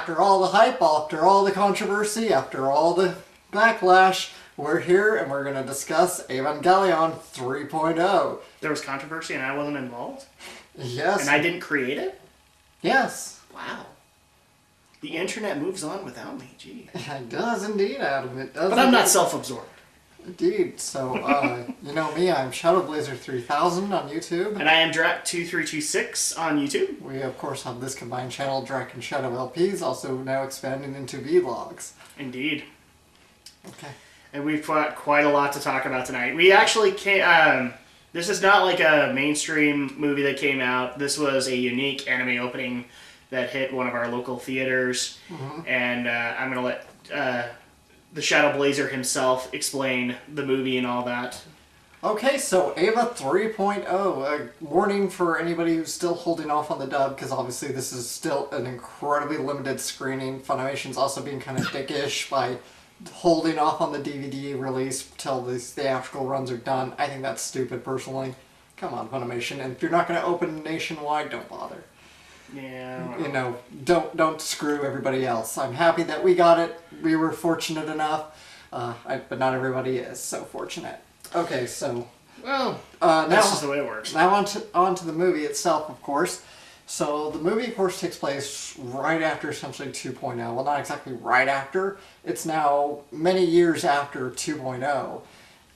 after all the hype, after all the controversy, after all the backlash, we're here and we're going to discuss Evangelion 3.0. There was controversy and I wasn't involved? Yes. And I didn't create it? Yes. Wow. The internet moves on without me, gee. It does indeed, Adam. It does. But I'm not self-absorbed. Indeed. So, you know me, I'm Shadowblazer 3000 on YouTube. And I am Drak 2326 on YouTube. We, of course, have this combined channel, Drak and Shadow LPs, also now expanding into vlogs. Indeed. Okay. And we've got quite a lot to talk about tonight. We actually can't... this is not like a mainstream movie that came out. This was a unique anime opening that hit one of our local theaters. Mm-hmm. And I'm going to let the Shadowblazer himself explain the movie and all that. Okay, so Eva 3.0. A warning for anybody who's still holding off on the dub, because obviously this is still an incredibly limited screening. Funimation's also being kind of dickish by holding off on the DVD release till the theatrical runs are done. I think that's stupid, personally. Come on, Funimation. And if you're not going to open nationwide, don't bother. Yeah. You know, don't screw everybody else. I'm happy that we got it. We were fortunate enough, but not everybody is so fortunate. Okay, so... Well, now, that's just the way it works. Now on to the movie itself, of course. So the movie, of course, takes place right after essentially 2.0. Well, not exactly right after. It's now many years after 2.0.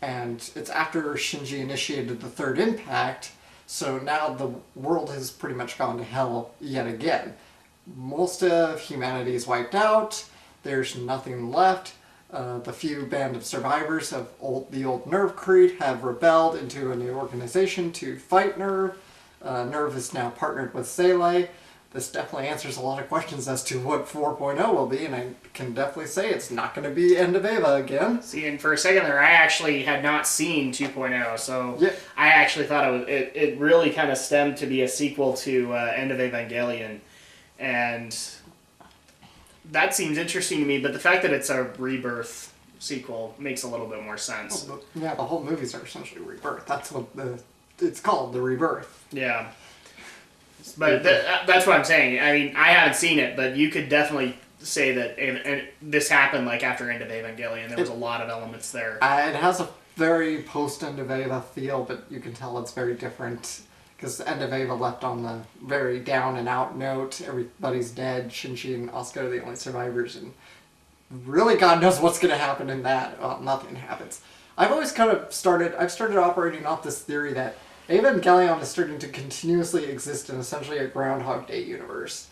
And it's after Shinji initiated the third impact. So now the world has pretty much gone to hell yet again. Most of humanity is wiped out. There's nothing left. The few band of survivors of the old Nerve Creed have rebelled into a new organization to fight Nerve. Nerve is now partnered with Seele. This definitely answers a lot of questions as to what 4.0 will be, and I can definitely say it's not going to be End of Eva again. See, and for a second there, I actually had not seen 2.0, so yeah. I actually thought it really kind of stemmed to be a sequel to End of Evangelion, and that seems interesting to me, but the fact that it's a rebirth sequel makes a little bit more sense. Well, yeah, the whole movies are essentially rebirth. That's what it's called, the rebirth. Yeah. But that's what I'm saying. I mean, I haven't seen it, but you could definitely say that this happened like after End of Evangelion. There was a lot of elements there. It has a very post-End of Eva feel, but you can tell it's very different. Because End of Eva left on the very down-and-out note. Everybody's dead. Shinji and Asuka are the only survivors. And really, God knows what's going to happen in that. Well, nothing happens. I've started operating off this theory that Evangelion is starting to continuously exist in essentially a Groundhog Day universe.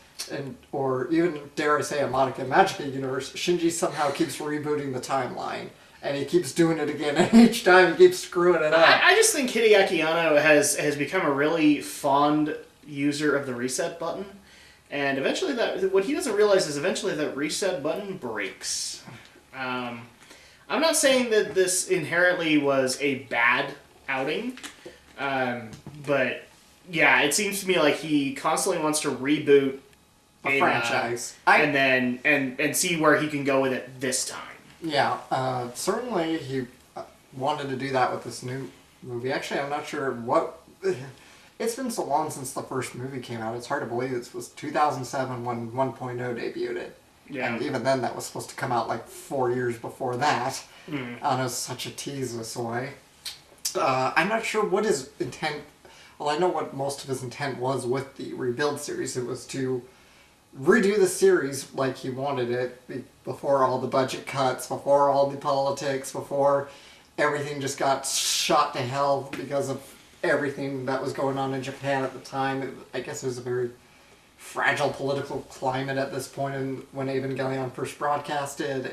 Or even, dare I say, a Madoka Magica universe. Shinji somehow keeps rebooting the timeline. And he keeps doing it again, and each time he keeps screwing it up. I just think Hideaki Anno has become a really fond user of the reset button. And eventually, what he doesn't realize is eventually that reset button breaks. I'm not saying that this inherently was a bad outing. But yeah, it seems to me like he constantly wants to reboot a franchise, and see where he can go with it this time. Yeah, certainly he wanted to do that with this new movie. Actually, I'm not sure what. It's been so long since the first movie came out. It's hard to believe it was 2007 when 1.0 debuted it. Yeah. And even then, that was supposed to come out like 4 years before that. Mm. And it was such a tease this way. I'm not sure what his intent... Well, I know what most of his intent was with the Rebuild series. It was to redo the series like he wanted it before all the budget cuts, before all the politics, before everything just got shot to hell because of everything that was going on in Japan at the time. I guess it was a very fragile political climate at this point when Evangelion first broadcasted.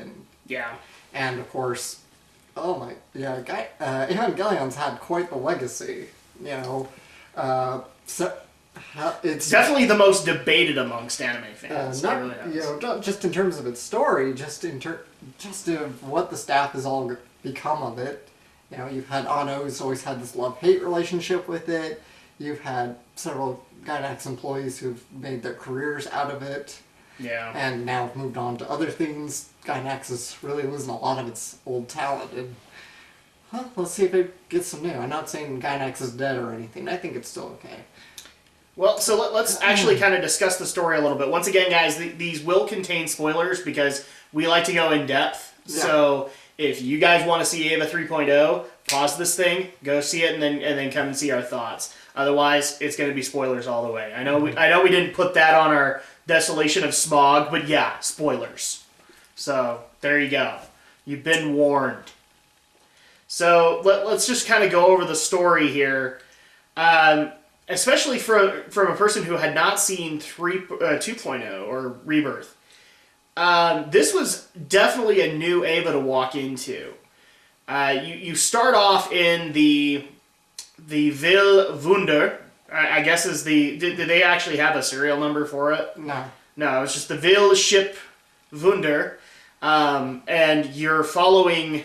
And of course... Oh my, yeah, Evangelion's had quite the legacy, you know, it's... definitely the most debated amongst anime fans. Just in terms of its story, just of what the staff has all become of it. You know, you've had Anno, who's always had this love-hate relationship with it. You've had several Gainax employees who've made their careers out of it. Yeah. And now have moved on to other things. Gainax is really losing a lot of its old talent. And, let's see if it gets some new. I'm not saying Gainax is dead or anything. I think it's still okay. Well, so let's actually kind of discuss the story a little bit. Once again, guys, these will contain spoilers because we like to go in depth. Yeah. So if you guys want to see Eva 3.0, pause this thing, go see it, and then come and see our thoughts. Otherwise, it's going to be spoilers all the way. I know we didn't put that on our Desolation of Smog, but yeah, spoilers. So there you go. You've been warned. So let's just kind of go over the story here. Especially from a person who had not seen 2.0 or Rebirth. This was definitely a new Eva to walk into. You start off in the Ville Wunder. I guess is the... Did they actually have a serial number for it? No, it's just the Ville Ship Wunder. And you're following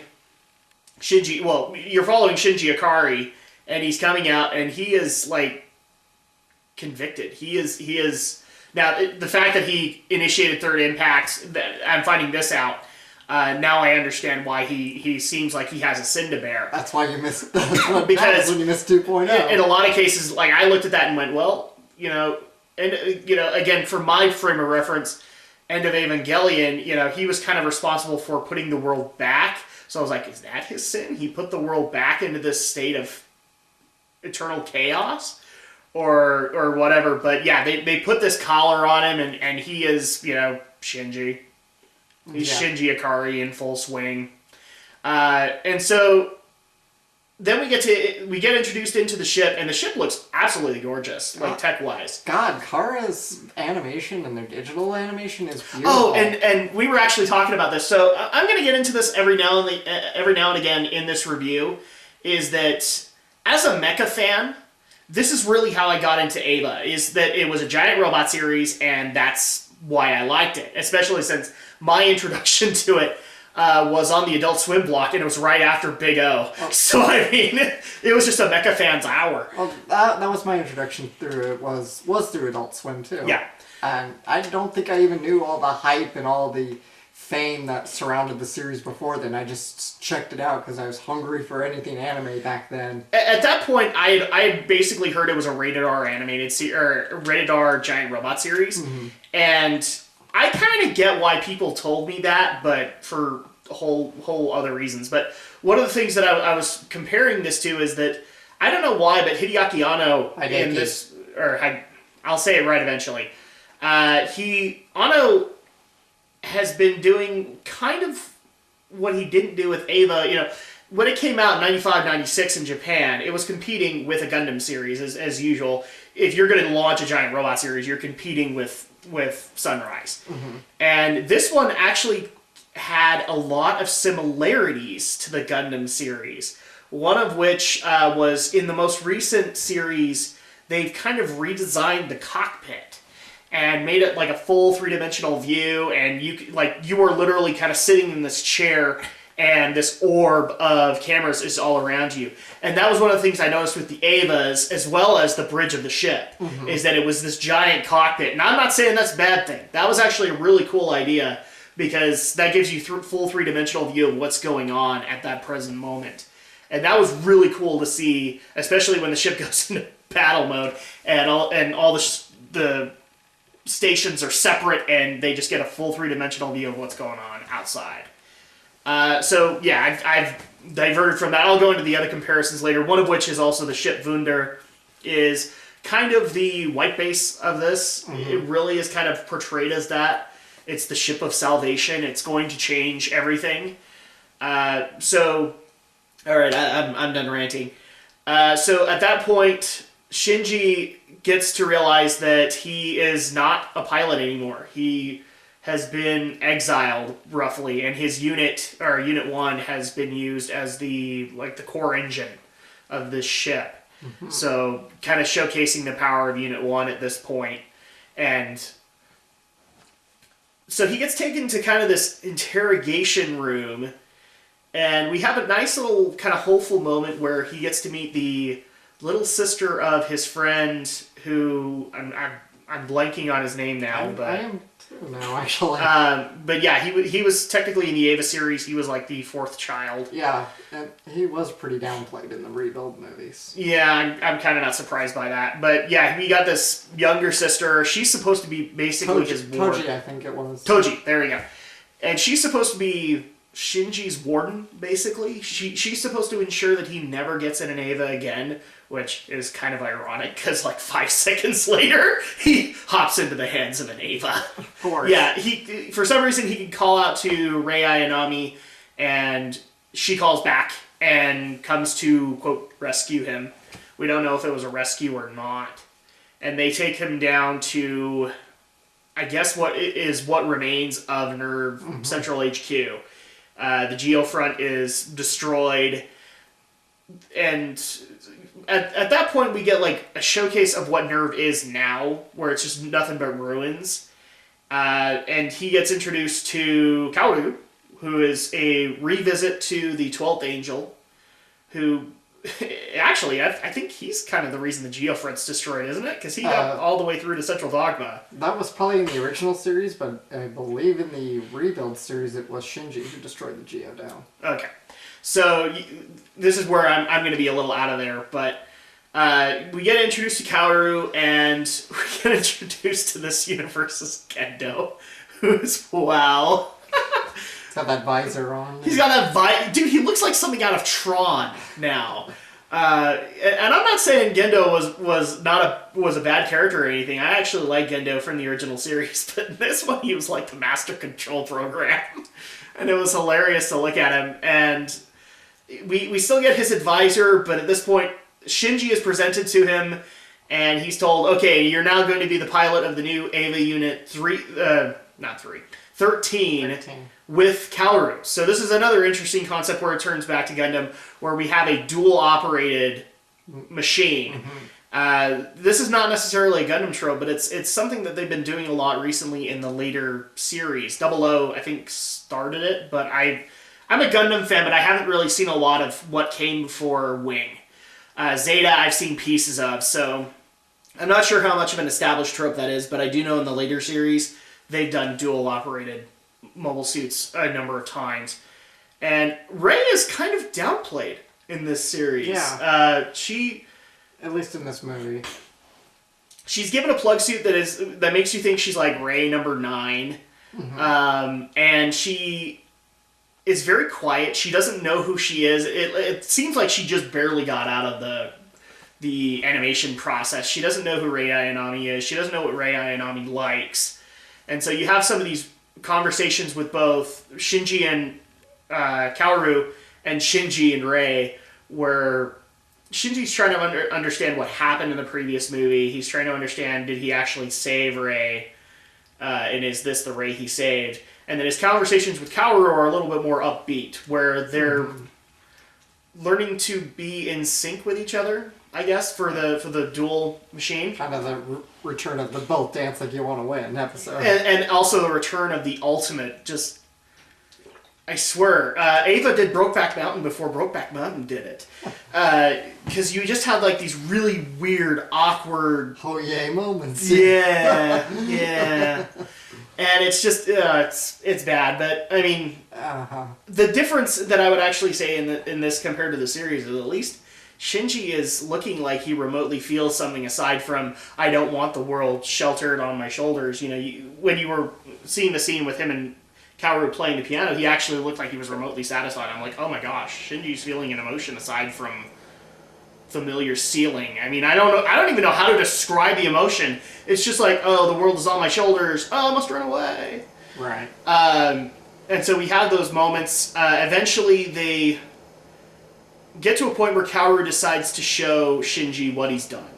Shinji... Well, you're following Shinji Ikari, and he's coming out, and he is, like, convicted. He is... Now, the fact that he initiated Third Impact, I'm finding this out. Now I understand why he seems like he has a sin to bear. That's why you missed. That's what because when you missed 2.0. In a lot of cases, like I looked at that and went, well, again, from my frame of reference, end of Evangelion, he was kind of responsible for putting the world back. So I was like, is that his sin? He put the world back into this state of eternal chaos, or whatever. But yeah, they put this collar on him, and he is, Shinji. He's Shinji Ikari in full swing. And so then we get introduced into the ship, and the ship looks absolutely gorgeous, like tech-wise. God, Kara's animation and their digital animation is beautiful. Oh, and we were actually talking about this. So I'm going to get into this every now and again in this review, is that as a mecha fan, this is really how I got into Eva, is that it was a giant robot series, and that's why I liked it, especially since my introduction to it was on the Adult Swim block, and it was right after Big O. Oh. So, I mean, it was just a mecha fan's hour. Well, that was my introduction through it, was through Adult Swim, too. Yeah. And I don't think I even knew all the hype and all the fame that surrounded the series before then. I just checked it out because I was hungry for anything anime back then. At that point, I had basically heard it was a rated R animated or rated R giant robot series, and I kind of get why people told me that, but for whole other reasons. But one of the things that I was comparing this to is that I don't know why, but Hideaki Anno in this, I'll say it right eventually. Anno has been doing kind of what he didn't do with Eva. When it came out in 95, 96 in Japan, it was competing with a Gundam series, as usual. If you're going to launch a giant robot series, you're competing with Sunrise. And this one actually had a lot of similarities to the Gundam series. One of which was in the most recent series, they've kind of redesigned the cockpit and made it like a full three-dimensional view, and you were literally kind of sitting in this chair, and this orb of cameras is all around you. And that was one of the things I noticed with the Evas, as well as the bridge of the ship, is that it was this giant cockpit. And I'm not saying that's a bad thing. That was actually a really cool idea, because that gives you full three-dimensional view of what's going on at that present moment. And that was really cool to see, especially when the ship goes into battle mode, and all the stations are separate, and they just get a full three-dimensional view of what's going on outside. So, yeah, I've diverted from that. I'll go into the other comparisons later, one of which is also the ship Wunder is kind of the white base of this. It really is kind of portrayed as that. It's the ship of salvation. It's going to change everything. So, all right, I'm done ranting. So, at that point, Shinji gets to realize that he is not a pilot anymore. He has been exiled, roughly, and his Unit 1 has been used as the core engine of this ship. So, kind of showcasing the power of Unit 1 at this point. And so he gets taken to kind of this interrogation room, and we have a nice little kind of hopeful moment where he gets to meet the little sister of his friend, who I'm I'm blanking on his name now, but I am too now, actually. But yeah, he was technically in the Eva series. He was like the fourth child. Yeah, and he was pretty downplayed in the Rebuild movies. Yeah, I'm kind of not surprised by that. But yeah, we got this younger sister. She's supposed to be basically his ward. Toji, I think it was. Toji, there we go. And she's supposed to be Shinji's warden, basically. She's supposed to ensure that he never gets in an Eva again, which is kind of ironic, because like 5 seconds later, he hops into the hands of an Eva. Of course. Yeah, for some reason he can call out to Rei Ayanami, and she calls back and comes to, quote, rescue him. We don't know if it was a rescue or not. And they take him down to, I guess, what remains of Nerve Central HQ. The Geofront is destroyed, and at that point we get like a showcase of what Nerve is now, where it's just nothing but ruins. And he gets introduced to Kaoru, who is a revisit to the 12th Angel, who actually I think he's kind of the reason the Geofront's destroyed, isn't it? Because he got all the way through to Central Dogma. That was probably in the original series, but I believe in the Rebuild series it was Shinji who destroyed the Geo down. Okay. So this is where I'm going to be a little out of there, but we get introduced to Kaoru, and we get introduced to this universe's Gendo, who's, wow. He's got that visor on. He's got that visor. Dude, he looks like something out of Tron now. And I'm not saying Gendo was a bad character or anything. I actually like Gendo from the original series, but in this one he was like the master control program. And it was hilarious to look at him. And we still get his advisor, but at this point Shinji is presented to him, and he's told, okay, you're now going to be the pilot of the new Eva Unit 13. With Kaoru. So this is another interesting concept where it turns back to Gundam, where we have a dual-operated machine. This is not necessarily a Gundam trope, but it's something that they've been doing a lot recently in the later series. 00, I think, started it, but I'm a Gundam fan, but I haven't really seen a lot of what came before Wing. Zeta, I've seen pieces of, so I'm not sure how much of an established trope that is, but I do know in the later series they've done dual-operated mobile suits a number of times. And Rei is kind of downplayed in this series. Yeah. She... At least in this movie. She's given a plug suit that makes you think she's like Rei number 9. And she is very quiet. She doesn't know who she is. It seems like she just barely got out of the animation process. She doesn't know who Rei Ayanami is. She doesn't know what Rei Ayanami likes. And so you have some of these conversations with both Shinji and Kaoru, and Shinji and Rei, where Shinji's trying to understand what happened in the previous movie. He's trying to understand, did he actually save Rei, and is this the Rei he saved? And then his conversations with Kaoru are a little bit more upbeat, where they're learning to be in sync with each other, I guess, for the dual machine. Kind of the return of the both dance like you want to win episode. And also the return of the ultimate, just... I swear, Ava did Brokeback Mountain before Brokeback Mountain did it. Because you just had like these really weird, awkward... Oh yay moments. Yeah, yeah. And it's just, it's bad, but I mean, the difference that I would actually say in this compared to the series is at least Shinji is looking like he remotely feels something aside from, I don't want the world sheltered on my shoulders. You know, when you were seeing the scene with him and Kaoru playing the piano, he actually looked like he was remotely satisfied. I'm like, oh my gosh, Shinji's feeling an emotion aside from familiar ceiling. I mean, I don't even know how to describe the emotion. It's just like, oh, the world is on my shoulders. Oh, I must run away. Right. And so we have those moments. Eventually, they get to a point where Kaoru decides to show Shinji what he's done,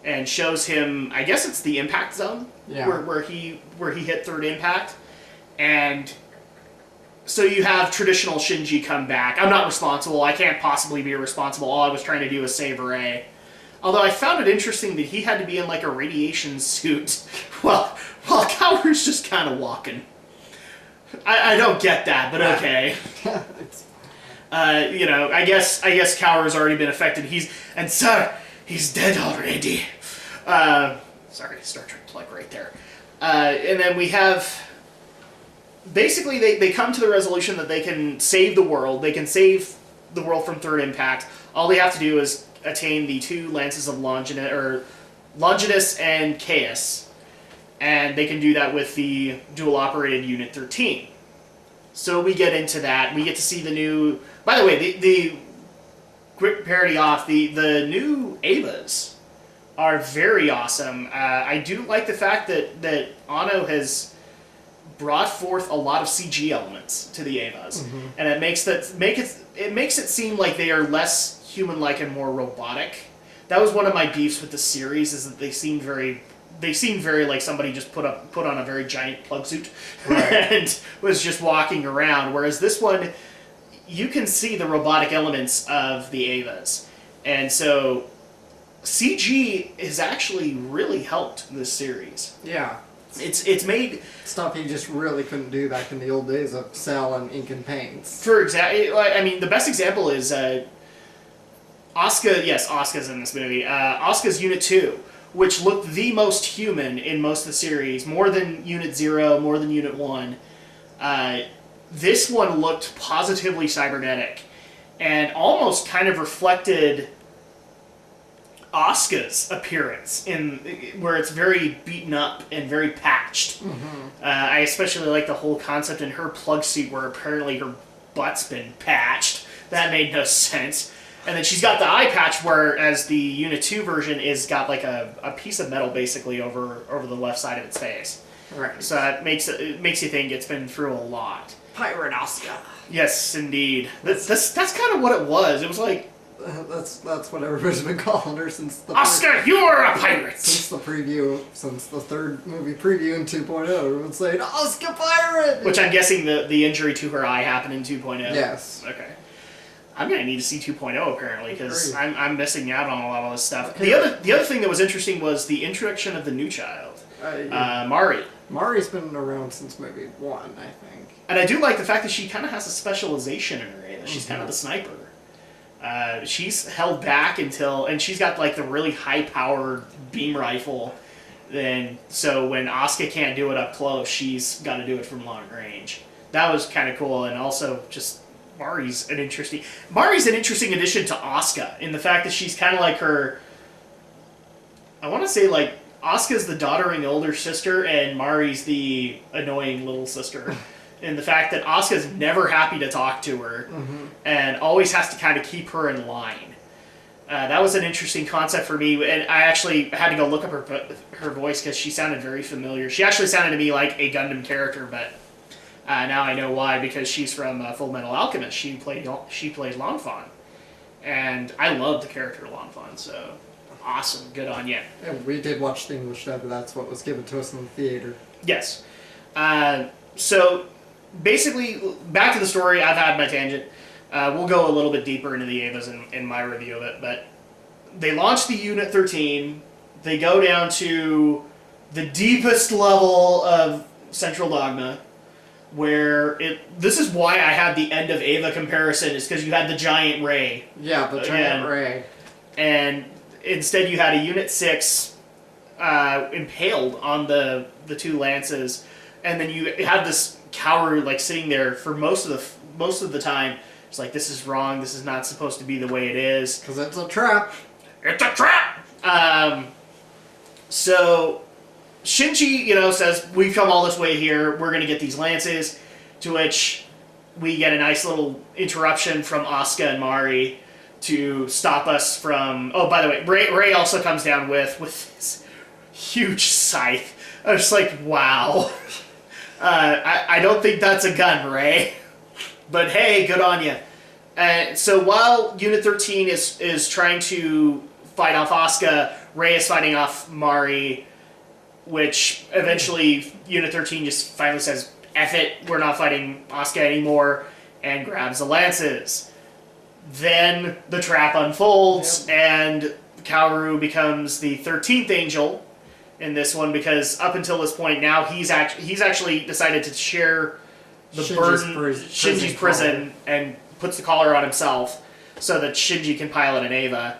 and shows him, I guess it's the impact zone, where he hit third impact, and so you have traditional Shinji come back. I'm not responsible. I can't possibly be responsible. All I was trying to do was save Rei. Although I found it interesting that he had to be in like a radiation suit while Kaoru's just kind of walking. I don't get that, but okay. You know, I guess Kaoru's already been affected. He's dead already. Sorry, Star Trek plug right there. And then we have... Basically, they come to the resolution that they can save the world. They can save the world from third impact. All they have to do is attain the 2 lances of Longinus and Chaos. And they can do that with the dual-operated Unit 13. So we get into that. We get to see the new... By the way, the quick parody off, the new Evas are very awesome. I do like the fact that Anno has brought forth a lot of CG elements to the Evas, and it makes it seem like they are less human-like and more robotic. That was one of my beefs with the series, is that they seemed very like somebody just put on a very giant plug suit and was just walking around. Whereas this one, you can see the robotic elements of the Evas, and so CG has actually really helped this series. Yeah. It's made stuff you just really couldn't do back in the old days of cell and ink and paints. I mean, the best example is Asuka. Yes, Asuka's in this movie. Asuka's Unit 2, which looked the most human in most of the series, more than Unit 0, more than Unit 1. This one looked positively cybernetic, and almost kind of reflected Asuka's appearance, where it's very beaten up and very patched. I especially like the whole concept in her plug suit where apparently her butt's been patched. That made no sense. And then she's got the eye patch, whereas the Unit 2 version is got like a piece of metal basically over the left side of its face. Right. So it makes you think it's been through a lot. Pirate Asuka. Yes, indeed. That's kind of what it was. It was like... That's what everybody's been calling her since the... Asuka, you're a pirate! Since the third movie preview in 2.0, everyone's saying, Asuka Pirate! Which I'm guessing the injury to her eye happened in 2.0. Yes. Okay. I'm going to need to see 2.0 apparently, because I'm missing out on a lot of this stuff. Okay. The other thing that was interesting was the introduction of the new child, Mari. Mari's been around since maybe 1, I think. And I do like the fact that she kind of has a specialization in her area. She's kind of the sniper. She's held back and she's got like the really high-powered beam rifle. So when Asuka can't do it up close, she's got to do it from long range. That was kind of cool, and also just Mari's an interesting addition to Asuka in the fact that she's kind of like her. I want to say like Asuka's the doddering older sister, and Mari's the annoying little sister. And the fact that Asuka's never happy to talk to her, and always has to kind of keep her in line. That was an interesting concept for me, and I actually had to go look up her voice because she sounded very familiar. She actually sounded to me like a Gundam character, but now I know why, because she's from Full Metal Alchemist. She played Longfon, and I love the character Longfon, so awesome, good on you. And we did watch the English dub, and that's what was given to us in the theater. Yes. So basically, back to the story. I've had my tangent. We'll go a little bit deeper into the Evas in my review of it, but they launch the Unit 13. They go down to the deepest level of Central Dogma, where this is why I had the end of Eva comparison, is because you had the giant ray. Yeah, the giant ray. And instead you had a Unit 6 impaled on the 2 lances, and then you had this Kaoru like sitting there for most of the time. It's like, this is wrong, this is not supposed to be the way it is. Because it's a trap. It's a trap! So Shinji, says, we've come all this way here, we're going to get these lances, to which we get a nice little interruption from Asuka and Mari to stop us from... Oh, by the way, Ray also comes down with this huge scythe. I was just like, wow. I don't think that's a gun, Ray. But hey, good on you. So while Unit 13 is trying to fight off Asuka, Ray is fighting off Mari, which eventually Unit 13 just finally says, F it, we're not fighting Asuka anymore, and grabs the lances. Then the trap unfolds, and Kaoru becomes the 13th angel in this one, because up until this point now he's actually decided to share the Shinji's prison and puts the collar on himself so that Shinji can pilot an Eva.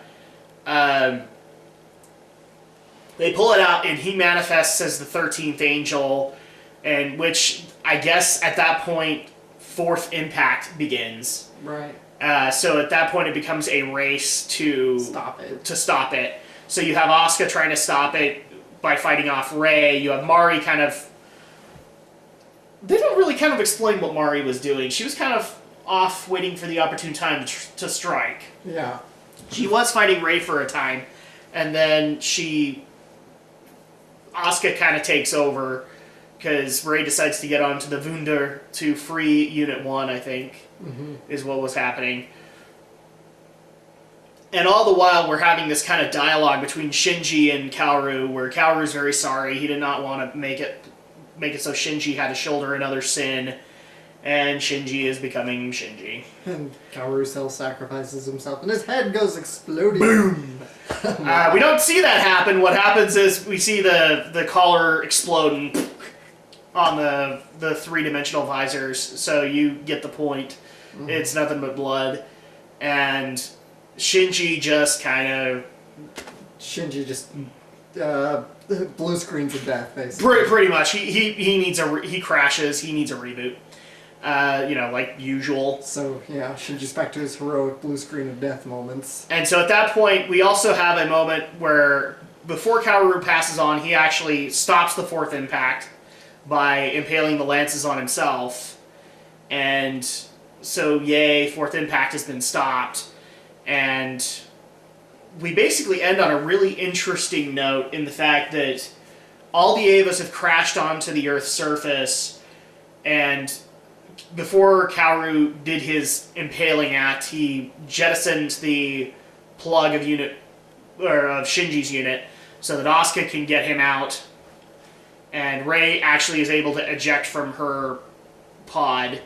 They pull it out, and he manifests as the 13th angel, and which I guess at that point, fourth impact begins. Right. So at that point, it becomes a race to Stop it. So you have Asuka trying to stop it by fighting off Rey. You have Mari kind of. They don't really kind of explain what Mari was doing. She was kind of off waiting for the opportune time to strike. Yeah. She was fighting Rey for a time, and then Asuka kind of takes over because Rey decides to get onto the Wunder to free Unit 1, I think, is what was happening. And all the while, we're having this kind of dialogue between Shinji and Kaoru, where Kaoru's very sorry. He did not want to make it so Shinji had to shoulder another sin, and Shinji is becoming Shinji. And Kaoru self-sacrifices himself, and his head goes exploding. Boom! We don't see that happen. What happens is we see the collar explode on the three-dimensional visors, so you get the point. It's nothing but blood. And Shinji just blue screens of death, basically. Pretty much. He crashes. He needs a reboot. Like usual. So, yeah, Shinji's back to his heroic blue screen of death moments. And so at that point, we also have a moment where, before Kaoru passes on, he actually stops the fourth impact by impaling the lances on himself. And so, yay, fourth impact has been stopped. And we basically end on a really interesting note in the fact that all the Evas have crashed onto the Earth's surface, and before Kaoru did his impaling act, he jettisoned the plug of Shinji's unit so that Asuka can get him out, and Rey actually is able to eject from her pod.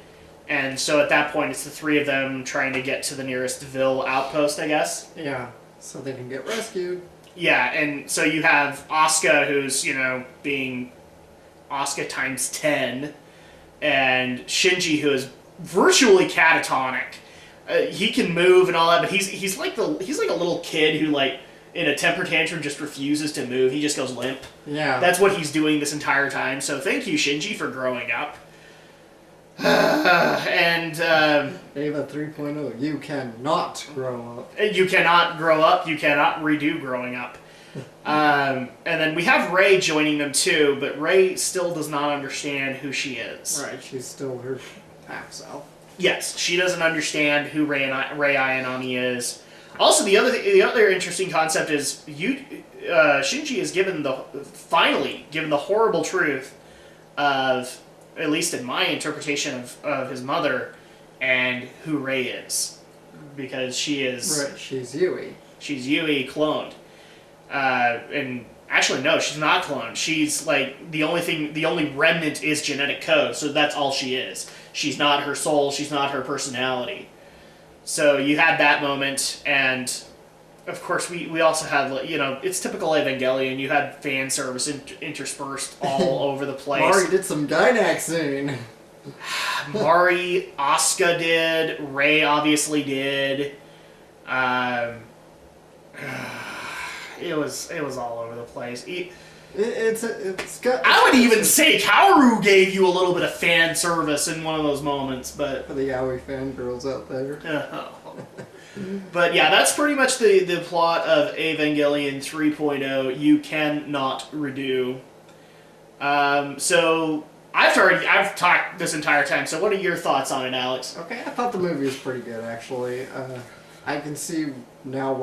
And so at that point, it's the three of them trying to get to the nearest Vil outpost, I guess. Yeah, so they can get rescued. Yeah, and so you have Asuka, who's, being Asuka times 10, and Shinji, who is virtually catatonic. He can move and all that, but he's like a little kid who, like, in a temper tantrum just refuses to move. He just goes limp. Yeah. That's what he's doing this entire time, so thank you, Shinji, for growing up. Eva 3.0, you cannot grow up. You cannot grow up, you cannot redo growing up. And then we have Rey joining them too, but Rey still does not understand who she is. Right, she's still her half self. Yes, she doesn't understand who Rey Ayanami is. Also, the other interesting concept is Shinji is finally given the horrible truth of, at least in my interpretation of his mother, and who Rey is. Because she is... Right, she's Yui. She's Yui cloned. And actually, no, she's not cloned. She's like, the only remnant is genetic code, so that's all she is. She's not her soul, she's not her personality. So you had that moment, and of course we also had, it's typical Evangelion. You had fan service interspersed all over the place. Mari did some Dynaxing. Mari, Asuka did, Rey obviously did. It was all over the place. It's got. I would even say Kaoru gave you a little bit of fan service in one of those moments, but for the yaoi fangirls out there. But yeah, that's pretty much the plot of Evangelion 3.0. You cannot redo. So I've talked this entire time. So what are your thoughts on it, Alex? Okay, I thought the movie was pretty good actually. I can see now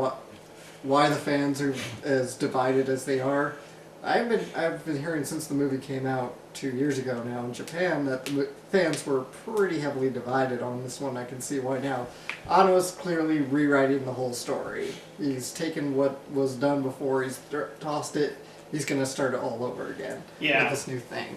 why the fans are as divided as they are. I've been hearing since the movie came out 2 years ago now in Japan that the fans were pretty heavily divided on this one. I can see why now. Anno's clearly rewriting the whole story. He's taken what was done before, he's tossed it, he's going to start it all over again with this new thing.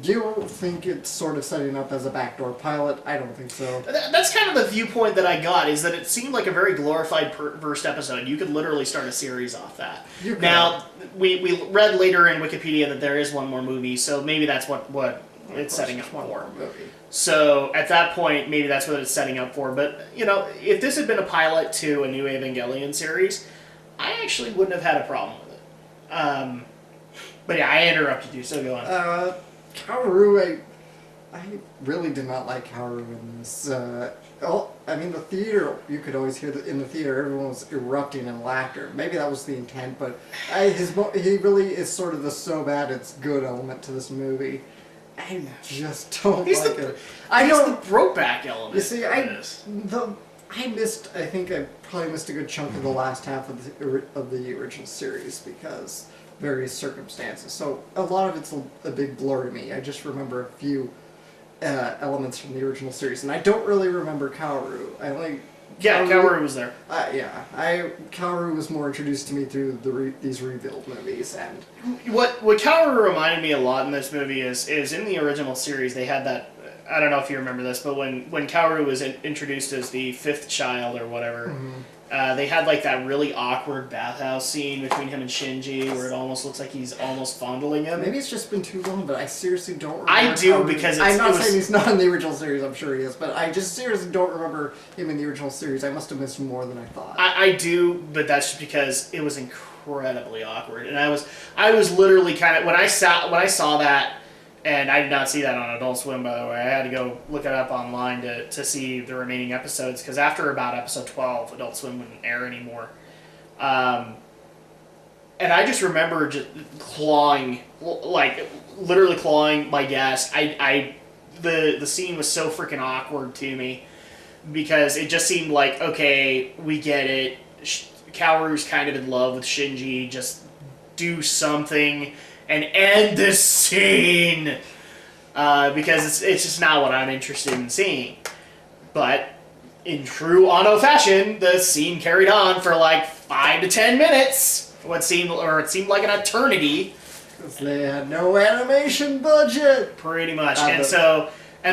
Do you think it's sort of setting up as a backdoor pilot? I don't think so. That's kind of the viewpoint that I got, is that it seemed like a very glorified first episode. You could literally start a series off that. Now, we read later in Wikipedia that there is one more movie, so maybe that's what it's setting up for. So at that point, maybe that's what it's setting up for. But, if this had been a pilot to a new Evangelion series, I actually wouldn't have had a problem with it. But yeah, I interrupted you, so go on. Kaoru, I really did not like Kaoru in this. I mean, the theater, you could always hear in the theater, everyone was erupting in laughter. Maybe that was the intent, but he really is sort of the so bad it's good element to this movie. I just don't like it. I know the Brokeback element. You see, I think I probably missed a good chunk of the last half of the original series because various circumstances. So a lot of it's a big blur to me. I just remember a few elements from the original series, and I don't really remember Kaoru. Kaoru was there. Kaoru was more introduced to me through these rebuild movies, and what Kaoru reminded me a lot in this movie is in the original series they had that. I don't know if you remember this, but when Kaoru was introduced as the fifth child or whatever, they had like that really awkward bathhouse scene between him and Shinji where it almost looks like he's almost fondling him. Maybe it's just been too long, but I seriously don't remember. I do because I'm not saying he's not in the original series, I'm sure he is, but I just seriously don't remember him in the original series. I must have missed more than I thought. I do, but that's just because it was incredibly awkward. And I was literally kind of, when I saw that, and I did not see that on Adult Swim, by the way. I had to go look it up online to see the remaining episodes, because after about episode 12, Adult Swim wouldn't air anymore. And I just remember just literally clawing my gas. The scene was so freaking awkward to me, because it just seemed like, okay, we get it. Kaoru's kind of in love with Shinji, just do something and end this scene, because it's just not what I'm interested in seeing. But in true Anno fashion, the scene carried on for like 5 to 10 minutes. It seemed like an eternity. Because they had no animation budget. Pretty much, and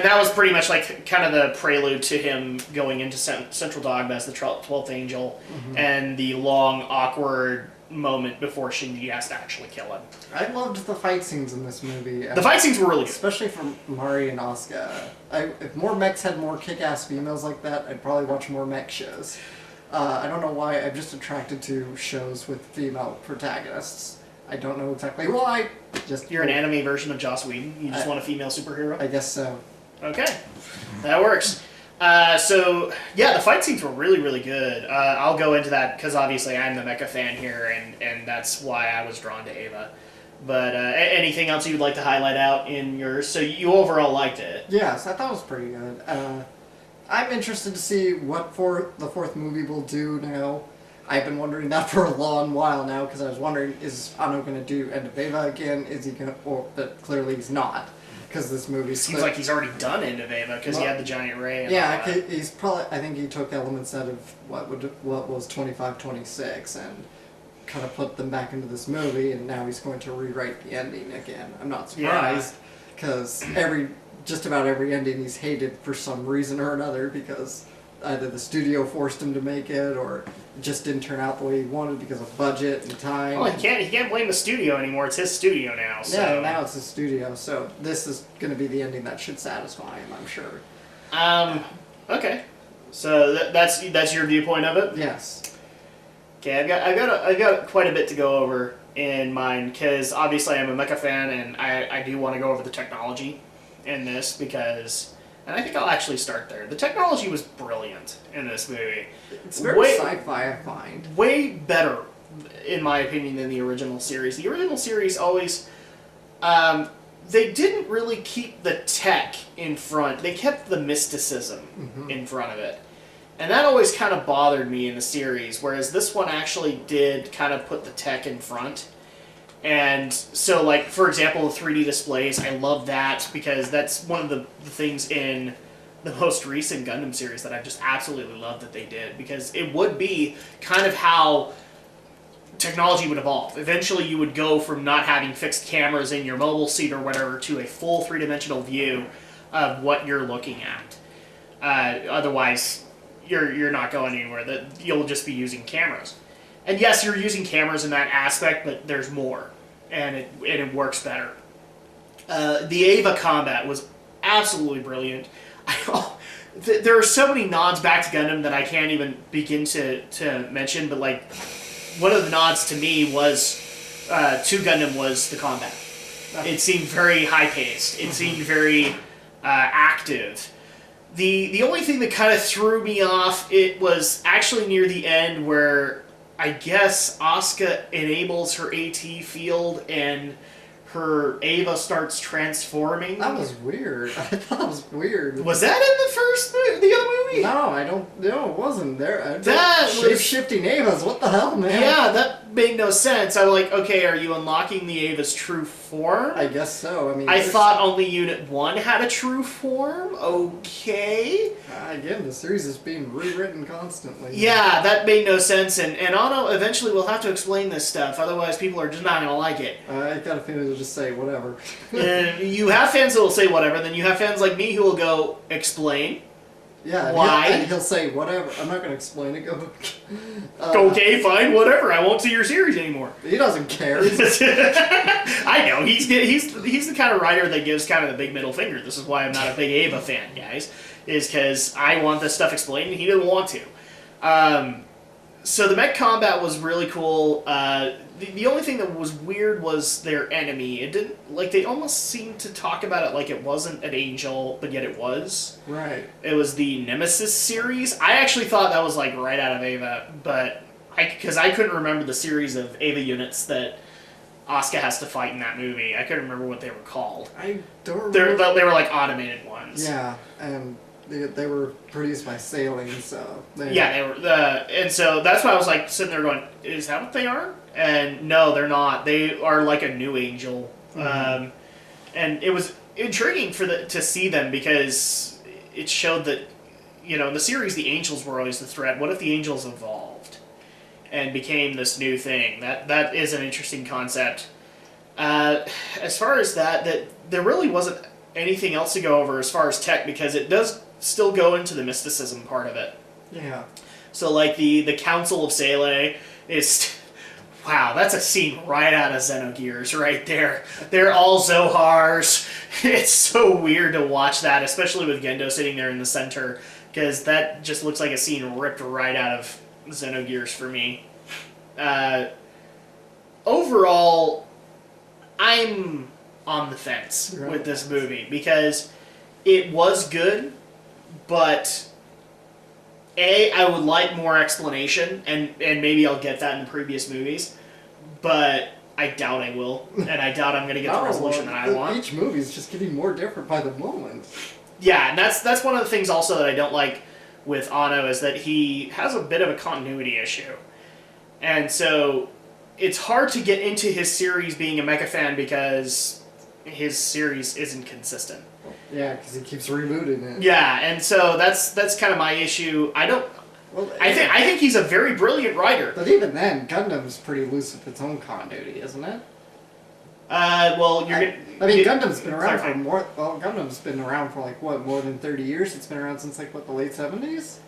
that was pretty much like kind of the prelude to him going into Central Dogma as the 12th Angel, and the long awkward moment before Shinji has to actually kill him. I loved the fight scenes in this movie. The fight scenes were really good. Especially from Mari and Asuka. If more mechs had more kick-ass females like that, I'd probably watch more mech shows. I don't know why, I'm just attracted to shows with female protagonists. I don't know exactly why. You're an anime version of Joss Whedon? You just want a female superhero? I guess so. Okay. That works. So, yeah, the fight scenes were really, really good. I'll go into that because obviously I'm the mecha fan here, and that's why I was drawn to Eva. But anything else you'd like to highlight out in yours? So you overall liked it? Yes, I thought it was pretty good. I'm interested to see what the fourth movie will do now. I've been wondering that for a long while now, because I was wondering, is Anno going to do End of Eva again? Is he going to... But clearly he's not. Because this movie seems like he's already done End of Eva because he had the giant ray. And he's probably. I think he took elements out of what was 25-26 and kind of put them back into this movie, and now he's going to rewrite the ending again. I'm not surprised because just about every ending he's hated for some reason or another, because either the studio forced him to make it or it just didn't turn out the way he wanted because of budget and time. Well, he can't blame the studio anymore. It's his studio now. So. Yeah, now it's his studio. So this is going to be the ending that should satisfy him, I'm sure. Okay. So that's your viewpoint of it? Yes. Okay, I've got quite a bit to go over in mine, because obviously I'm a mecha fan, and I do want to go over the technology in this, because... And I think I'll actually start there. The technology was brilliant in this movie. It's very sci-fi, I find. Way better, in my opinion, than the original series. The original series always... they didn't really keep the tech in front. They kept the mysticism in front of it. And that always kind of bothered me in the series, whereas this one actually did kind of put the tech in front. And so, like, for example, the 3D displays, I love that, because that's one of the things in the most recent Gundam series that I just absolutely love that they did, because it would be kind of how technology would evolve. Eventually you would go from not having fixed cameras in your mobile seat or whatever to a full three-dimensional view of what you're looking at. Otherwise, you're not going anywhere. You'll just be using cameras. And yes, you're using cameras in that aspect, but there's more, and it works better. The Eva combat was absolutely brilliant. There are so many nods back to Gundam that I can't even begin to mention, but like one of the nods to me was to Gundam was the combat. It seemed very high-paced. It seemed very active. The only thing that kind of threw me off, it was actually near the end where I guess Asuka enables her AT field and her Eva starts transforming. That was weird. I thought it was weird. Was that in the other movie? No, I don't. No, it wasn't there. That was shape-shifting Evas. What the hell, man? Yeah, that made no sense. I'm like, okay, are you unlocking the Eva's true form? I guess so. I mean, I thought only Unit 1 had a true form. Okay. Again, the series is being rewritten constantly. Yeah, that made no sense, and Anno eventually will have to explain this stuff, otherwise people are just not going to like it. I got a feeling they'll just say whatever. And you have fans that will say whatever, then you have fans like me who will go, explain. Yeah, why? And he'll say whatever. I'm not going to explain it. Go. Okay, fine, whatever. I won't see your series anymore. He doesn't care. I know he's the kind of writer that gives kind of the big middle finger. This is why I'm not a big Ava fan, guys. Is because I want this stuff explained and he didn't want to. So the mech combat was really cool. The only thing that was weird was their enemy. It didn't, like, they almost seemed to talk about it like it wasn't an angel, but yet it was. Right. It was the Nemesis series. I actually thought that was, like, right out of Ava, but because I couldn't remember the series of Ava units that Asuka has to fight in that movie. I couldn't remember what they were called. I don't remember. They were, like, automated ones. Yeah, and they were produced by Sailing, so... Yeah, they were. And so that's why I was, like, sitting there going, is that what they are? And no, they're not. They are like a new angel. Mm-hmm. And it was intriguing to see them because it showed that, in the series, the angels were always the threat. What if the angels evolved and became this new thing? That is an interesting concept. As far as that there really wasn't anything else to go over as far as tech because it does still go into the mysticism part of it. Yeah. So, like, the Council of Sele is... Wow, that's a scene right out of Xenogears right there. They're all Zohars. It's so weird to watch that, especially with Gendo sitting there in the center, because that just looks like a scene ripped right out of Xenogears for me. Overall, I'm on the fence with this movie, because it was good, but... I would like more explanation, and maybe I'll get that in the previous movies, but I doubt I will, and I doubt I'm going to get the resolution that I want. Each movie is just getting more different by the moment. Yeah, and that's one of the things also that I don't like with Anno, is that he has a bit of a continuity issue. And so it's hard to get into his series being a mecha fan because his series isn't consistent. Yeah, because he keeps rebooting it. Yeah, and so that's kind of my issue. I think he's a very brilliant writer. But even then, Gundam's pretty loose with its own continuity, isn't it? Gundam's been around for more. Well, Gundam's been around for more than 30 years. It's been around since the late 70s,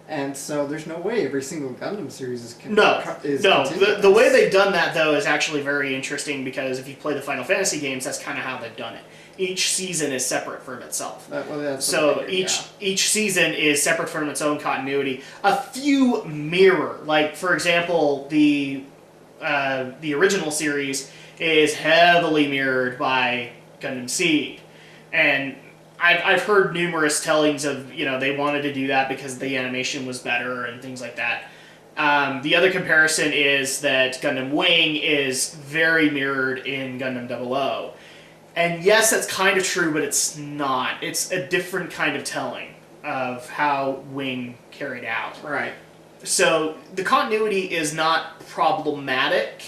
and so there's no way every single Gundam series is continuous. The way they've done that though is actually very interesting because if you play the Final Fantasy games, that's kind of how they've done it. Each season is separate from itself. Each season is separate from its own continuity. A few mirror, like for example, the original series is heavily mirrored by Gundam Seed, and I've heard numerous tellings of they wanted to do that because the animation was better and things like that. The other comparison is that Gundam Wing is very mirrored in Gundam 00. And yes, that's kind of true, but it's not. It's a different kind of telling of how Wing carried out. Right. So the continuity is not problematic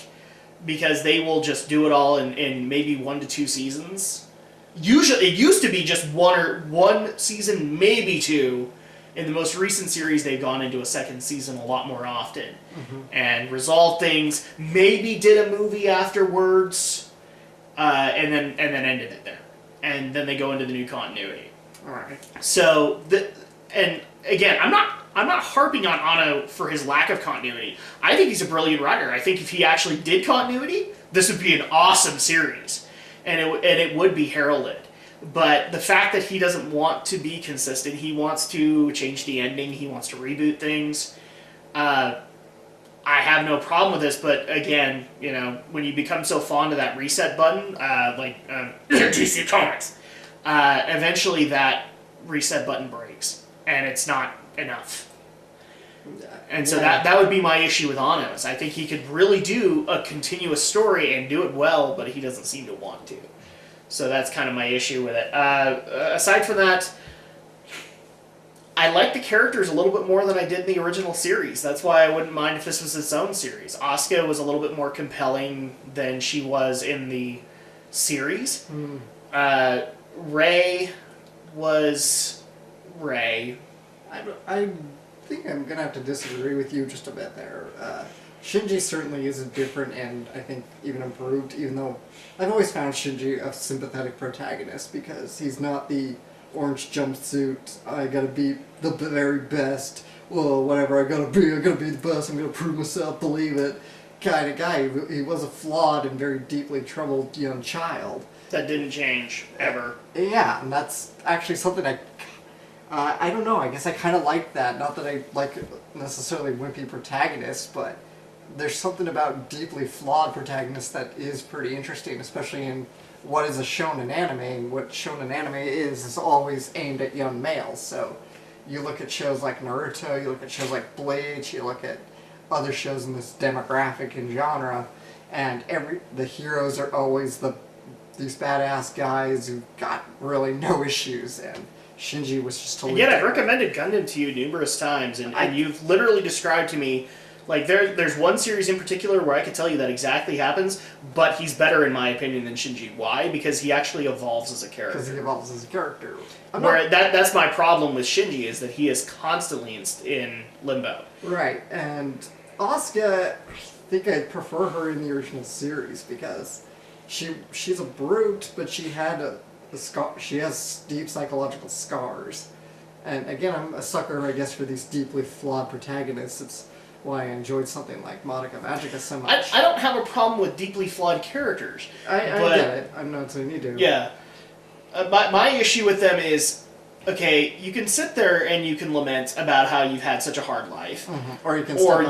because they will just do it all in maybe 1 to 2 seasons. Usually, it used to be just one season, maybe 2. In the most recent series, they've gone into a second season a lot more often and resolved things. Maybe did a movie afterwards. And then ended it there, and then they go into the new continuity. All right. So and again, I'm not harping on Anno for his lack of continuity. I think he's a brilliant writer. I think if he actually did continuity, this would be an awesome series, and it would be heralded. But the fact that he doesn't want to be consistent, he wants to change the ending, he wants to reboot things. I have no problem with this, but again, when you become so fond of that reset button, like DC Comics, eventually that reset button breaks, and it's not enough. And so that would be my issue with Anos. I think he could really do a continuous story and do it well, but he doesn't seem to want to. So that's kind of my issue with it. Aside from that, I like the characters a little bit more than I did in the original series. That's why I wouldn't mind if this was its own series. Asuka was a little bit more compelling than she was in the series. Rey was Rey. I think I'm gonna have to disagree with you just a bit there. Shinji certainly is different and I think even improved, even though I've always found Shinji a sympathetic protagonist because he's not the orange jumpsuit, I gotta be the very best, well, whatever I gotta be the best, I'm gonna prove myself, believe it, kind of guy. He was a flawed and very deeply troubled young child. That didn't change, ever. Yeah, and that's actually something I don't know, I guess I kind of like that. Not that I like necessarily wimpy protagonists, but there's something about deeply flawed protagonists that is pretty interesting, especially in what is a shonen anime. And what shonen anime is always aimed at young males. So you look at shows like Naruto, you look at shows like Bleach, you look at other shows in this demographic and genre, and the heroes are always these badass guys who've got really no issues, and Shinji was just totally... I've recommended Gundam to you numerous times, and you've literally described to me, like, there's one series in particular where I could tell you that exactly happens, but he's better, in my opinion, than Shinji. Why? Because he actually evolves as a character. Because he evolves as a character. That's my problem with Shinji, is that he is constantly in limbo. Right, and Asuka, I think I'd prefer her in the original series, because she's a brute, but she had she has deep psychological scars. And again, I'm a sucker, I guess, for these deeply flawed protagonists. It's why I enjoyed something like Madoka Magica so much. I don't have a problem with deeply flawed characters. I get it. I'm not saying you do. Yeah. My issue with them is, okay, you can sit there and you can lament about how you've had such a hard life. Mm-hmm. Or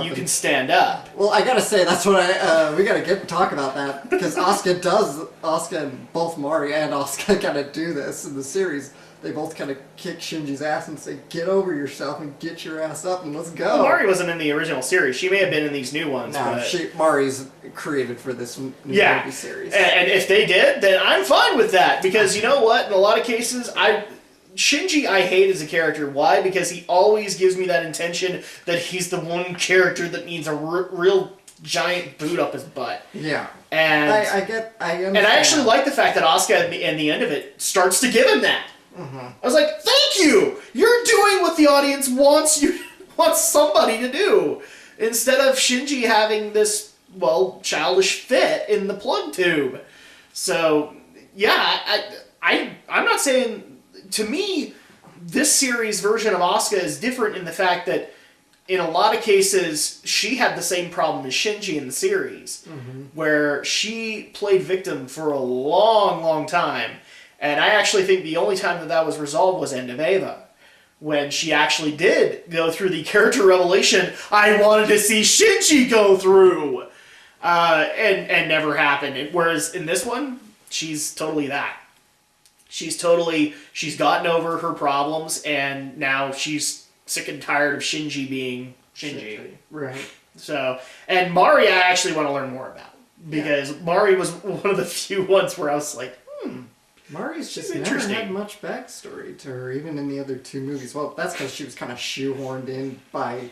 you can stand up. Well, I gotta say, that's what we gotta talk about that, because Asuka and both Mari and Asuka kind of do this in the series. They both kind of kick Shinji's ass and say, get over yourself and get your ass up and let's go. Well, Mari wasn't in the original series. She may have been in these new ones. No, but... Mari's created for this new movie series. And if they did, then I'm fine with that, because you know what? In a lot of cases, Shinji I hate as a character. Why? Because he always gives me that intention that he's the one character that needs a real giant boot up his butt. Yeah. And I understand. And I actually like the fact that Asuka, in the end of it, starts to give him that. Mm-hmm. I was like, thank you! You're doing what the audience wants somebody to do. Instead of Shinji having this, childish fit in the plug tube. So, yeah, I'm not saying... To me, this series version of Asuka is different in the fact that in a lot of cases, she had the same problem as Shinji in the series, where she played victim for a long, long time. And I actually think the only time that was resolved was End of Eva, when she actually did go through the character revelation I wanted to see Shinji go through, and never happened. Whereas in this one, she's totally that. She's gotten over her problems, and now she's sick and tired of Shinji being Shinji. Right. So, and Mari I actually want to learn more about, because Mari was one of the few ones where I was like, Mari's just never had much backstory to her, even in the other two movies. Well, that's because she was kind of shoehorned in by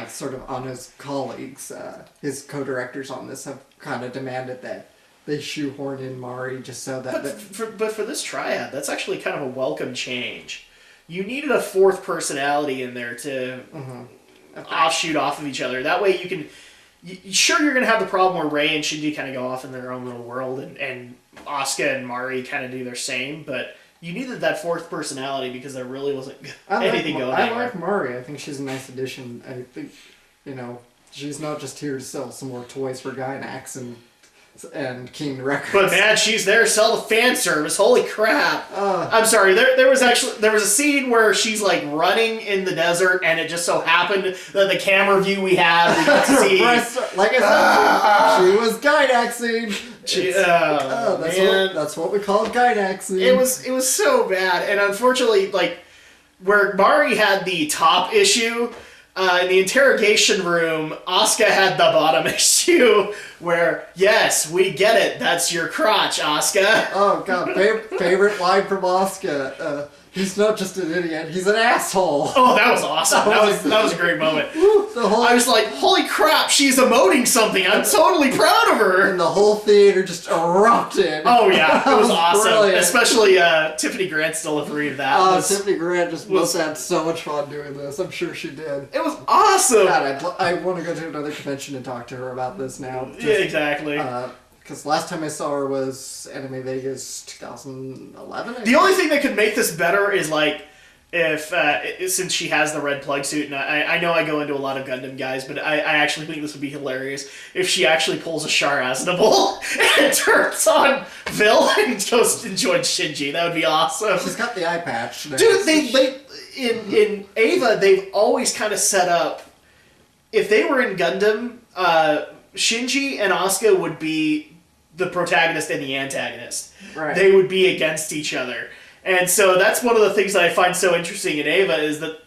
sort of Anna's colleagues. His co-directors on this have kind of demanded that they shoehorn in Mari just so that... But for this triad, that's actually kind of a welcome change. You needed a fourth personality in there to offshoot off of each other. That way you can... Sure, you're going to have the problem where Rey and Shinji kind of go off in their own little world, and Asuka and Mari kind of do their same, but you needed that fourth personality because there really wasn't anything going on. I like Mari. I think she's a nice addition. I think, she's not just here to sell some more toys for Gainax and and King Records. But man, she's there to sell the fan service. Holy crap! I'm sorry. There was a scene where she's like running in the desert, and it just so happened that the camera view we had, we got to see. Like I said, she was Gynaxing. That's what we call Gynaxing. It was so bad, and unfortunately, like where Mari had the top issue. In the interrogation room, Asuka had the bottom issue, where, yes, we get it, that's your crotch, Asuka. Oh god, favorite line from Asuka. He's not just an idiot, he's an asshole. Oh, that was awesome. That was a great moment. I was like, holy crap, she's emoting something, I'm totally proud of her. And the whole theater just erupted. Oh yeah, it was awesome. Brilliant. Especially Tiffany Grant still agreed to that. Tiffany Grant must have had so much fun doing this. I'm sure she did. It was awesome. God, I want to go to another convention and talk to her about this now. Yeah, exactly. Because last time I saw her was Anime Vegas 2011. The only thing that could make this better is like if since she has the red plug suit, and I know I go into a lot of Gundam guys, but I actually think this would be hilarious if she actually pulls a Char Aznavour and turns on Vil and goes and joins Shinji. That would be awesome. She's got the eye patch. Dude, they in Eva they've always kind of set up. If they were in Gundam, Shinji and Asuka would be the protagonist and the antagonist. Right. They would be against each other. And so that's one of the things that I find so interesting in Eva is that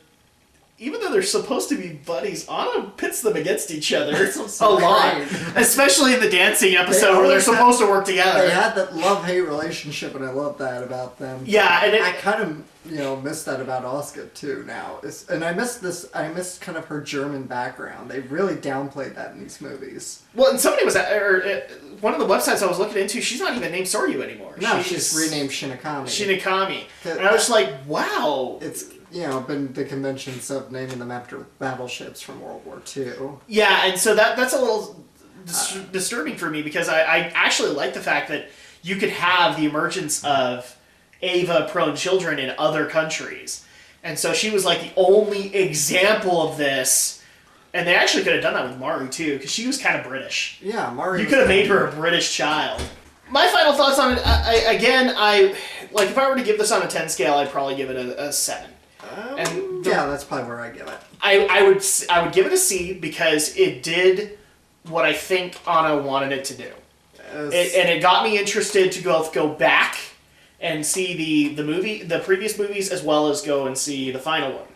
even though they're supposed to be buddies, Anna pits them against each other a lot. Especially in the dancing episode where they're supposed to work together. They had that love-hate relationship, and I love that about them. Yeah, and I kind of miss that about Asuka too now. And I miss kind of her German background. They really downplayed that in these movies. Well, and somebody was one of the websites I was looking into, she's not even named Soryu anymore. No, she's renamed Shinigami. Shinigami. And I was like, wow. It's been the conventions of naming them after battleships from World War II. Yeah, and so that's a little disturbing for me because I actually like the fact that you could have the emergence of Eva-prone children in other countries. And so she was like the only example of this. And they actually could have done that with Maru too, because she was kind of British. Yeah, Maru. You could have made her a British child. My final thoughts on it, if I were to give this on a 10 scale, I'd probably give it a 7. That's probably where I give it. I would give it a C because it did what I think Anna wanted it to do. And it got me interested to go back and see the previous movies, as well as go and see the final one.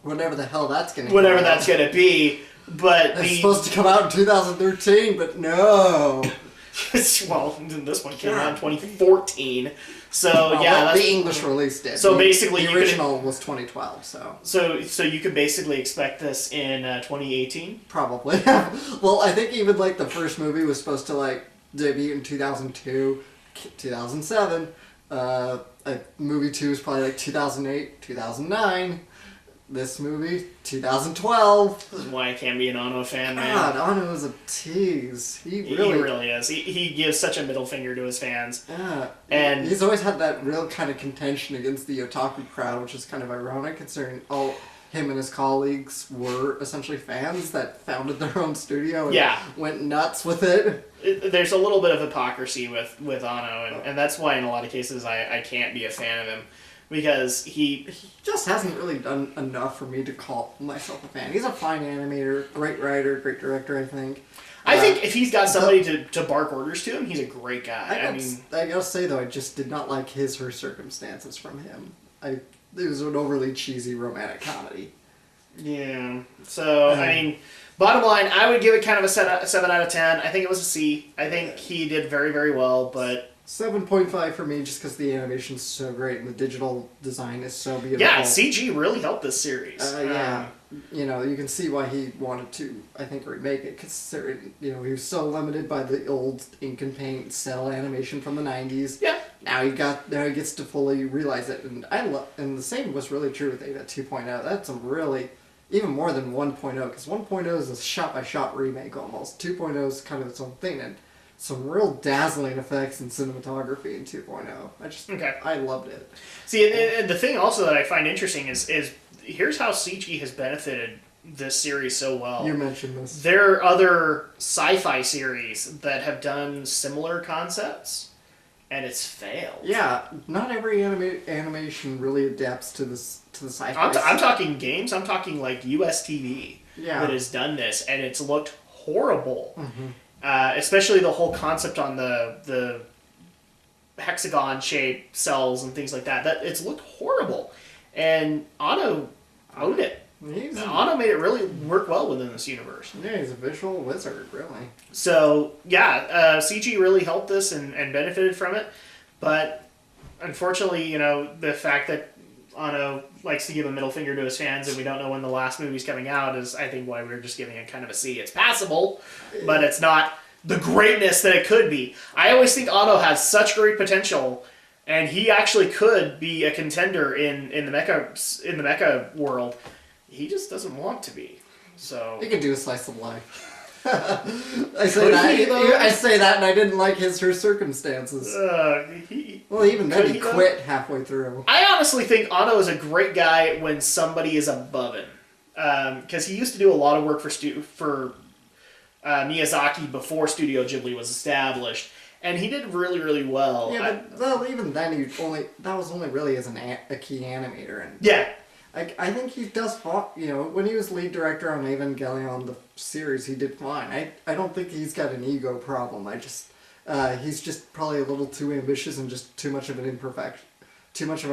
Whatever the hell that's gonna be. But it's supposed to come out in 2013, but no. Well, this one came out in 2014. So that's the English release did. So basically, the original was 2012. So you could basically expect this in 2018. Probably. Well, I think even like the first movie was supposed to debut in 2002, 2007. Movie 2 is probably 2008, 2009. This movie, 2012. This is why I can't be an Anno fan, man. God, Anno is a tease. He really is. He gives such a middle finger to his fans. Yeah. And he's always had that real kind of contention against the otaku crowd, which is kind of ironic considering him and his colleagues were essentially fans that founded their own studio and went nuts with it. There's a little bit of hypocrisy with Anno, and that's why in a lot of cases I can't be a fan of him. Because he just hasn't really done enough for me to call myself a fan. He's a fine animator, great writer, great director, I think. I think if he's got somebody to bark orders to him, he's a great guy. I gotta say, though, I just did not like her circumstances from him. It was an overly cheesy romantic comedy. Yeah. So, bottom line, I would give it kind of a 7 out of 10. I think it was a C. I think he did very, very well, but 7.5 for me, just because the animation's so great and the digital design is so beautiful. Yeah, CG really helped this series. You can see why he wanted to, I think, remake it, considering, he was so limited by the old ink and paint cell animation from the 90s. Yeah. Now he gets to fully realize it, and and the same was really true with Eva 2.0. That's some really, even more than 1.0, because 1.0 is a shot-by-shot remake almost. 2.0 is kind of its own thing, and some real dazzling effects and cinematography in 2.0. I loved it. See, and the thing also that I find interesting is here's how CG has benefited this series so well. You mentioned this. There are other sci-fi series that have done similar concepts, and it's failed. Yeah, not every animation really adapts to the sci-fi. I'm talking games. I'm talking like US TV that has done this, and it's looked horrible. Especially the whole concept on the hexagon-shaped cells and things like that. That it's looked horrible, and Otto owned it. Otto made it really work well within this universe. Yeah, he's a visual wizard, really. So, yeah, CG really helped this and benefited from it. But, unfortunately, the fact that Otto likes to give a middle finger to his fans and we don't know when the last movie's coming out is, I think, why we're just giving it kind of a C. It's passable, but it's not the greatness that it could be. I always think Otto has such great potential, and he actually could be a contender in the mecha world. He just doesn't want to be. So he could do a slice of life. I say that, and I didn't like her circumstances. Even then, he quit halfway through. I honestly think Otto is a great guy when somebody is above him, because he used to do a lot of work for Miyazaki before Studio Ghibli was established, and he did really, really well. Yeah, but even then, that was only really as a key animator. And yeah. I think he does, when he was lead director on Evangelion, the series, he did fine. I don't think he's got an ego problem. He's just probably a little too ambitious and just too much of a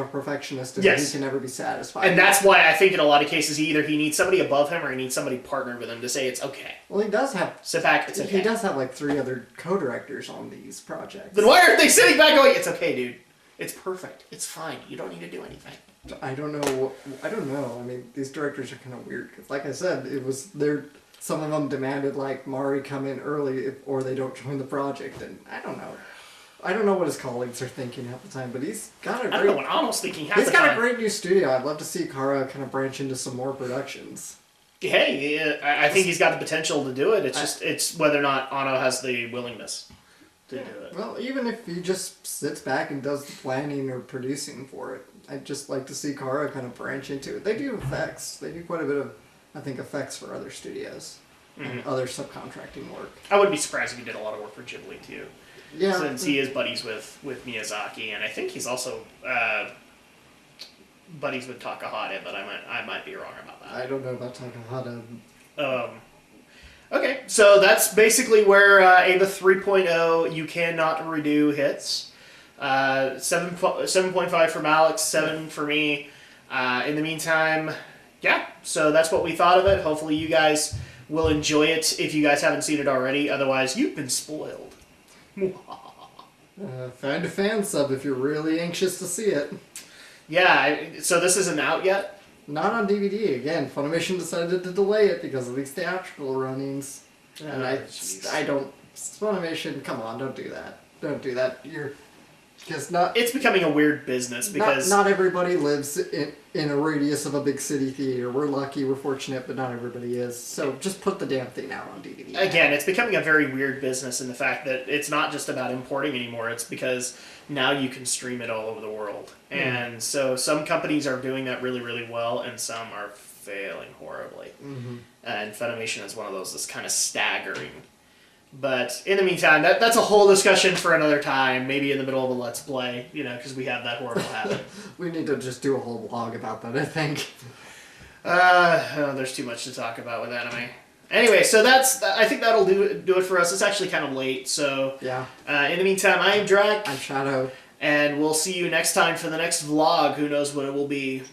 perfectionist, and he can never be satisfied. And that's why I think in a lot of cases he needs somebody above him or he needs somebody partnered with him to say it's okay. Well, he does have... Sit back, it's okay. He does have like 3 other co-directors on these projects. Then why aren't they sitting back going, it's okay, dude. It's perfect. It's fine. You don't need to do anything. I don't know. I mean, these directors are kind of weird. Cause like I said, some of them demanded like Mari come in early or they don't join the project, and I don't know. I don't know what his colleagues are thinking half the time, but he's got a great... I don't know what Arnold's thinking half the time. He's got a great new studio. I'd love to see Kara kind of branch into some more productions. Hey, I think he's got the potential to do it. It's whether or not Anno has the willingness to do it. Well, even if he just sits back and does the planning or producing for it, I'd just like to see Kara kind of branch into it. They do effects. They do quite a bit of, I think, effects for other studios and other subcontracting work. I wouldn't be surprised if he did a lot of work for Ghibli, too. Yeah. Since he is buddies with Miyazaki, and I think he's also buddies with Takahata, but I might be wrong about that. I don't know about Takahata. Okay, so that's basically where Ava 3.0 You Cannot Redo hits. 7.5 from Alex, 7 for me. In the meantime, yeah, so that's what we thought of it. Hopefully you guys will enjoy it if you guys haven't seen it already. Otherwise, you've been spoiled. Find a fan sub if you're really anxious to see it. Yeah, so this isn't out yet? Not on DVD. Again, Funimation decided to delay it because of these theatrical runnings. And I don't... Funimation, come on, don't do that. Don't do that. It's becoming a weird business because... Not everybody lives in a radius of a big city theater. We're lucky, we're fortunate, but not everybody is. So just put the damn thing out on DVD. Again, it's becoming a very weird business in the fact that it's not just about importing anymore. It's because now you can stream it all over the world. And so some companies are doing that really, really well, and some are failing horribly. And Funimation is one of those that's kind of staggering. But in the meantime, that's a whole discussion for another time, maybe in the middle of a Let's Play, because we have that horrible habit. We need to just do a whole blog about that, I think. There's too much to talk about with anime. Anyway, so I think that'll do it for us. It's actually kind of late, so... Yeah. In the meantime, I am Drak. I'm Shadow. And we'll see you next time for the next vlog. Who knows what it will be.